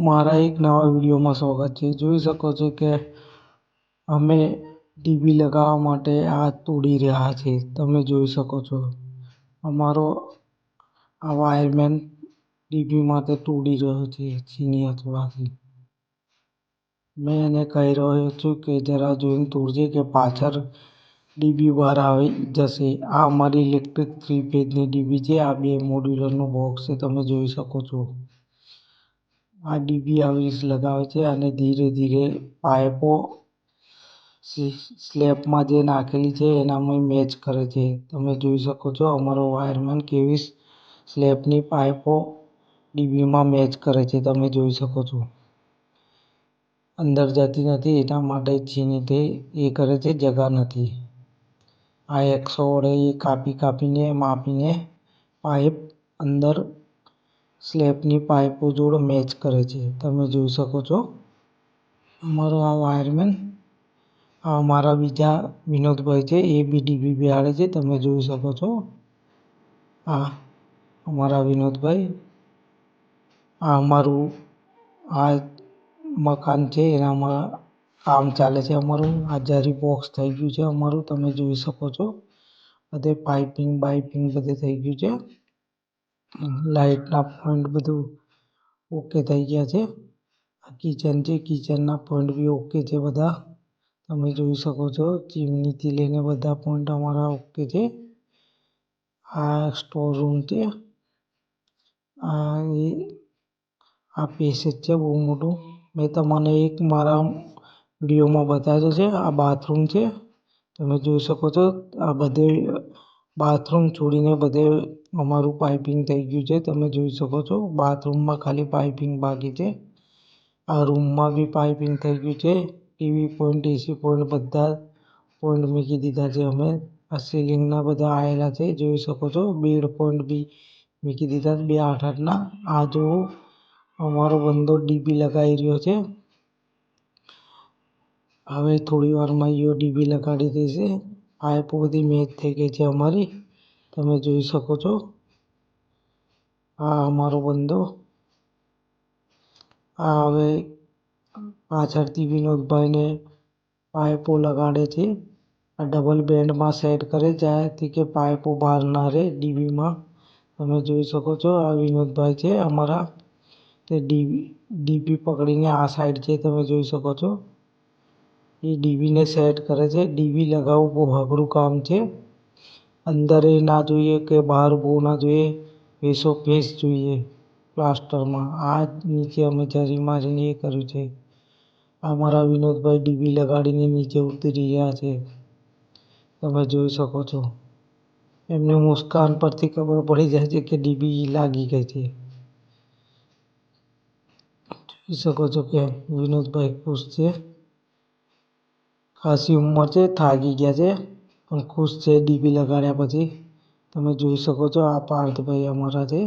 મારા એક નવા વિડીયોમાં સ્વાગત છે. જોઈ શકો છો કે અમે ટીવી લગાવવા માટે આ તોડી રહ્યા છે. તમે જોઈ શકો છો અમારો આ વાયરમેન ટીવી માટે તોડી રહ્યો છે ચીની હથોડાથી. મેં એને કહી રહ્યો છું કે જરા જોઈને તોડજે કે પાછળ ડીબી બહાર આવી જશે. આ અમારી ઇલેક્ટ્રિક 3 ફેઝની ડીબી છે. આ 2 મોડ્યુલરનું બોક્સ છે. તમે જોઈ શકો છો આ ડીબી આવી રીતે લગાવે છે અને ધીરે ધીરે પાઇપો સ્લેબમાં જે નાખેલી છે એનામાં મેચ કરે છે. તમે જોઈ શકો છો અમારો વાયરમેન કેવી સ્લેબની પાઇપો ડીબીમાં મેચ કરે છે. તમે જોઈ શકો છો અંદર જતી નથી એના માટે છીનીથી એ કરે છે, જગા નથી. આ 100 વડે એ કાપીને માપીને પાઇપ અંદર સ્લેબની પાઇપો જોડે મેચ કરે છે. તમે જોઈ શકો છો અમારો આ વાયરમેન. આ અમારા બીજા વિનોદભાઈ છે, એ બી ડીબી બેહાડે છે. તમે જોઈ શકો છો આ અમારા વિનોદભાઈ. આ અમારું આ મકાન છે એનામાં કામ ચાલે છે અમારું. આ જરી બોક્સ થઈ ગયું છે અમારું. તમે જોઈ શકો છો બધે પાઇપિંગ બધે થઈ ગયું છે. લાઇટના પોઈન્ટ બધું ઓકે થઈ ગયા છે. આ કિચન છે, કિચનના પોઈન્ટ બી ઓકે છે બધા. તમે જોઈ શકો છો ચીમનીથી લઈને બધા પોઈન્ટ અમારા ઓકે છે. આ સ્ટોર રૂમ છે. આ પેસેજ છે બહુ મોટું. મેં તમને એક મારા વિડીયોમાં બતાવ્યો છે. આ બાથરૂમ છે. તમે જોઈ શકો છો આ બધે બાથરૂમ છોડીને બધે અમારું પાઇપિંગ થઈ ગયું છે. તમે જોઈ શકો છો બાથરૂમમાં ખાલી પાઇપિંગ બાકી છે. આ રૂમમાં બી પાઇપિંગ થઈ ગયું છે. ટીવી પોઈન્ટ, એસી પોઈન્ટ બધા પોઈન્ટ મૂકી દીધા છે અમે. આ સીલિંગના બધા આવેલા છે. જોઈ શકો છો બેડ પોઈન્ટ બી મૂકી દીધા 2 8-8ના. આ જો અમારો બંદો ડીબી લગાવી રહ્યો છે. હવે થોડી વારમાં ડીબી લગાડી દેશે. પાઇપો બધી મેચ થઈ ગઈ છે અમારી. તમે જોઈ શકો છો આ અમારો બંદો. આ હવે પાછળથી વિનોદભાઈને પાઇપો લગાડે છે. આ ડબલ બેન્ડમાં સેટ કરે જ્યાંથી કે પાઇપો બહાર ના રહે ડીબીમાં. તમે જોઈ શકો છો આ વિનોદભાઈ છે અમારા. તે ડીબી પકડીને આ સાઈડ છે. તમે જોઈ શકો છો એ ડીબીને સેટ કરે છે. ડીબી લગાવવું બહુ અઘરું કામ છે. અંદર એ ના જોઈએ કે બહાર બહુ ના જોઈએ, ફેસો ફેસ જોઈએ પ્લાસ્ટરમાં. આ નીચે અમે જરી મારીને એ કર્યું છે. અમારા વિનોદભાઈ ડીબી લગાડીને નીચે ઉતરી રહ્યા છે. તમે જોઈ શકો છો એમને મુસ્કાન પરથી ખબર પડી જાય છે કે ડીબી લાગી ગઈ છે. જોઈ શકો છો કે વિનોદભાઈ ખુશ છે. ખાસી ઉંમર છે, થાકી ગયા છે પણ ખુશ છે ડીબી લગાડ્યા પછી. તમે જોઈ શકો છો આ પાર્થભાઈ અમારા છે.